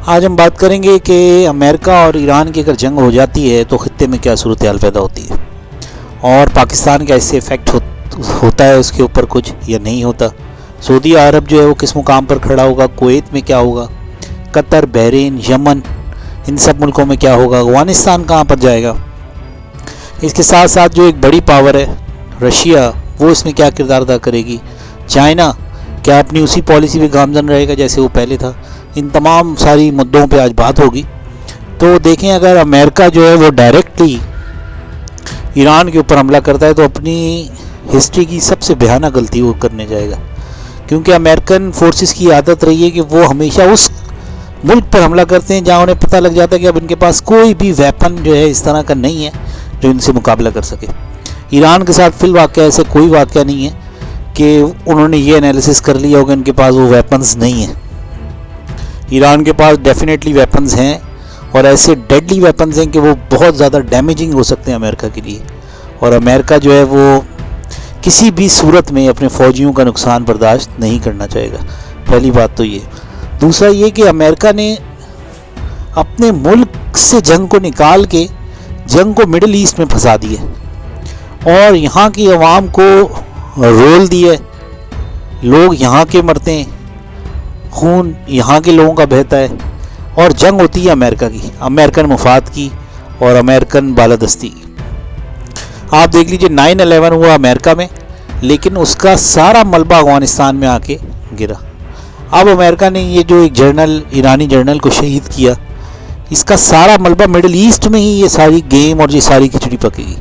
آج ہم بات کریں گے کہ امریکہ اور ایران کی اگر جنگ ہو جاتی ہے تو خطے میں کیا صورتحال پیدا ہوتی ہے، اور پاکستان کا اس سے افیکٹ ہوتا ہے اس کے اوپر کچھ یا نہیں ہوتا، سعودی عرب جو ہے وہ کس مقام پر کھڑا ہوگا، کویت میں کیا ہوگا، قطر، بحرین، یمن، ان سب ملکوں میں کیا ہوگا، افغانستان کہاں پر جائے گا، اس کے ساتھ ساتھ جو ایک بڑی پاور ہے رشیا، وہ اس میں کیا کردار ادا کرے گی، چائنا کیا اپنی اسی پالیسی پہ گامزن رہے گا جیسے وہ پہلے تھا، ان تمام ساری مدعوں پہ آج بات ہوگی۔ تو دیکھیں، اگر امریکہ جو ہے وہ ڈائریکٹلی ایران کے اوپر حملہ کرتا ہے تو اپنی ہسٹری کی سب سے بھیانک غلطی وہ کرنے جائے گا، کیونکہ امریکن فورسز کی عادت رہی ہے کہ وہ ہمیشہ اس ملک پر حملہ کرتے ہیں جہاں انہیں پتہ لگ جاتا ہے کہ اب ان کے پاس کوئی بھی ویپن جو ہے اس طرح کا نہیں ہے جو ان سے مقابلہ کر سکے۔ ایران کے ساتھ فی الواقعہ ایسے کوئی واقعہ نہیں ہے کہ انہوں نے یہ انالیسس کر لیا ہوگا ان کے پاس وہ ویپنز نہیں ہیں۔ ایران کے پاس ڈیفینیٹلی ویپنز ہیں، اور ایسے ڈیڈلی ویپنز ہیں کہ وہ بہت زیادہ ڈیمیجنگ ہو سکتے ہیں امریکہ کے لیے، اور امریکہ جو ہے وہ کسی بھی صورت میں اپنے فوجیوں کا نقصان برداشت نہیں کرنا چاہے گا۔ پہلی بات تو یہ۔ دوسرا یہ کہ امریکہ نے اپنے ملک سے جنگ کو نکال کے جنگ کو مڈل ایسٹ میں پھنسا دیا اور یہاں کی عوام کو رول دیا، لوگ یہاں کے مرتے ہیں، خون یہاں کے لوگوں کا بہتا ہے، اور جنگ ہوتی ہے امریکہ کی، امریکن مفاد کی اور امریکن بالادستی کی۔ آپ دیکھ لیجئے 9/11 ہوا امریکہ میں، لیکن اس کا سارا ملبہ افغانستان میں آ کے گرا۔ اب امریکہ نے یہ جو ایک جرنل، ایرانی جرنل کو شہید کیا، اس کا سارا ملبہ مڈل ایسٹ میں ہی یہ ساری گیم اور یہ ساری کھچڑی پکے گی۔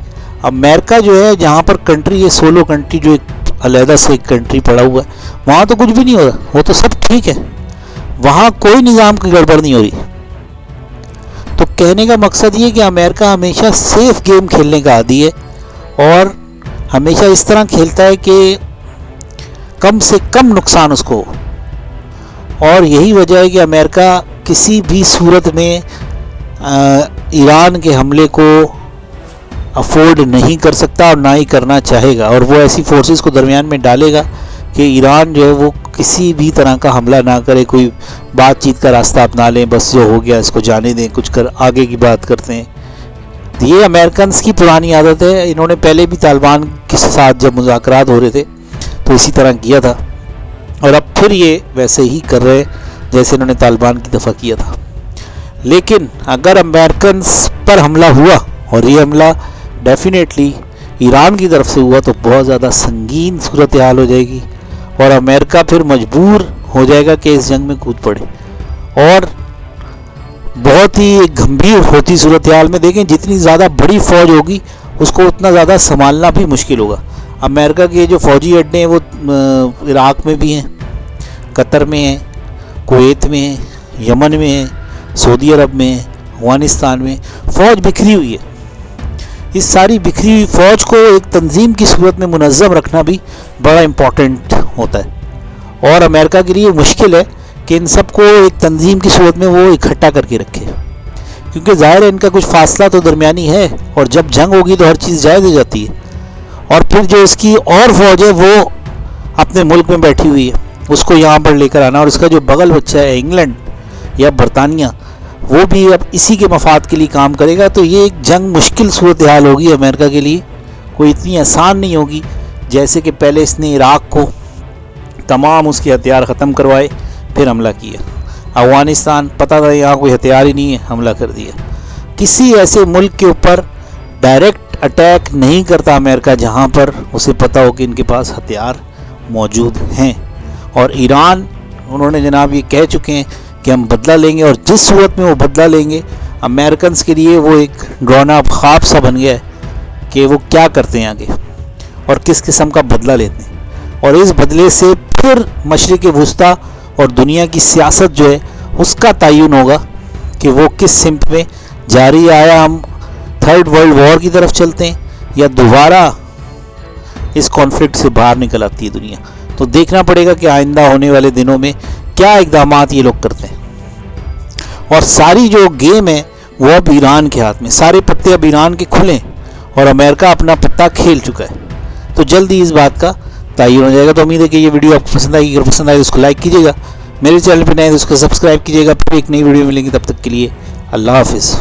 امریکہ جو ہے جہاں پر کنٹری ہے، سولو کنٹری، جو ایک علیحدہ سے ایک کنٹری پڑا ہوا ہے، وہاں تو کچھ بھی نہیں ہو رہا، وہ تو سب ٹھیک ہے، وہاں کوئی نظام کی گڑبڑ نہیں ہو رہی۔ تو کہنے کا مقصد یہ کہ امریکہ ہمیشہ سیف گیم کھیلنے کا عادی ہے، اور ہمیشہ اس طرح کھیلتا ہے کہ کم سے کم نقصان اس کو ہو، اور یہی وجہ ہے کہ امریکہ کسی بھی صورت میں ایران کے حملے کو افورڈ نہیں کر سکتا اور نہ ہی کرنا چاہے گا، اور وہ ایسی فورسز کو درمیان میں ڈالے گا کہ ایران جو ہے وہ کسی بھی طرح کا حملہ نہ کرے، کوئی بات چیت کا راستہ اپنا لیں، بس جو ہو گیا اس کو جانے دیں، کچھ کر آگے کی بات کرتے ہیں۔ یہ امریکنز کی پرانی عادت ہے، انہوں نے پہلے بھی طالبان کے ساتھ جب مذاکرات ہو رہے تھے تو اسی طرح کیا تھا، اور اب پھر یہ ویسے ہی کر رہے جیسے انہوں نے طالبان کی دفعہ کیا تھا۔ لیکن اگر امریکنز پر حملہ ہوا، اور یہ حملہ ڈیفینیٹلی ایران کی طرف سے ہوا، تو بہت زیادہ سنگین صورتحال ہو جائے گی، اور امریکہ پھر مجبور ہو جائے گا کہ اس جنگ میں کود پڑے، اور بہت ہی گمبھیر ہوتی صورتحال میں دیکھیں جتنی زیادہ بڑی فوج ہوگی اس کو اتنا زیادہ سنبھالنا بھی مشکل ہوگا۔ امریکہ کے جو فوجی اڈے ہیں وہ عراق میں بھی ہیں، قطر میں ہیں، کویت میں ہیں، یمن میں ہیں، سعودی عرب میں ہیں، افغانستان میں فوج بکھری ہوئی ہے۔ اس ساری بکھری ہوئی فوج کو ایک تنظیم کی صورت میں منظم رکھنا بھی بڑا امپورٹنٹ ہوتا ہے، اور امریکہ کے لیے مشکل ہے کہ ان سب کو ایک تنظیم کی صورت میں وہ اکٹھا کر کے رکھے، کیونکہ ظاہر ہے ان کا کچھ فاصلہ تو درمیانی ہے، اور جب جنگ ہوگی تو ہر چیز جائز ہو جاتی ہے، اور پھر جو اس کی اور فوج ہے وہ اپنے ملک میں بیٹھی ہوئی ہے، اس کو یہاں پر لے کر آنا، اور اس کا جو بغل بچہ ہے انگلینڈ یا برطانیہ، وہ بھی اب اسی کے مفاد کے لیے کام کرے گا۔ تو یہ ایک جنگ مشکل صورتحال ہوگی امریکہ کے لیے، کوئی اتنی آسان نہیں ہوگی جیسے کہ پہلے اس نے عراق کو تمام اس کے ہتھیار ختم کروائے پھر حملہ کیا، افغانستان پتہ تھا یہاں کوئی ہتھیار ہی نہیں ہے، حملہ کر دیا۔ کسی ایسے ملک کے اوپر ڈائریکٹ اٹیک نہیں کرتا امریکہ جہاں پر اسے پتہ ہو کہ ان کے پاس ہتھیار موجود ہیں، اور ایران انہوں نے جناب یہ کہہ چکے ہیں کہ ہم بدلہ لیں گے، اور جس صورت میں وہ بدلہ لیں گے امریکنز کے لیے وہ ایک ڈرانا خواب سا بن گیا ہے کہ وہ کیا کرتے ہیں آگے اور کس قسم کا بدلہ لیتے ہیں، اور اس بدلے سے پھر مشرق وسطیٰ اور دنیا کی سیاست جو ہے اس کا تعین ہوگا کہ وہ کس سمت میں جاری ہے، آیا ہم تھرڈ ورلڈ وار کی طرف چلتے ہیں یا دوبارہ اس کانفلکٹ سے باہر نکل آتی ہے دنیا۔ تو دیکھنا پڑے گا کہ آئندہ ہونے والے دنوں میں کیا اقدامات یہ لوگ کرتے ہیں، اور ساری جو گیم ہے وہ اب ایران کے ہاتھ میں، سارے پتے اب ایران کے کھلیں، اور امریکہ اپنا پتا کھیل چکا ہے، تو جلدی اس بات کا تعین ہو جائے گا۔ تو امید ہے کہ یہ ویڈیو آپ کو پسند آئے گی، اگر پسند آئے تو اس کو لائک کیجیے گا، میرے چینل پہ نئے تو اس کو سبسکرائب کیجیے گا. پھر ایک نئی ویڈیو ملیں گی, تب تک کے لیے اللہ حافظ.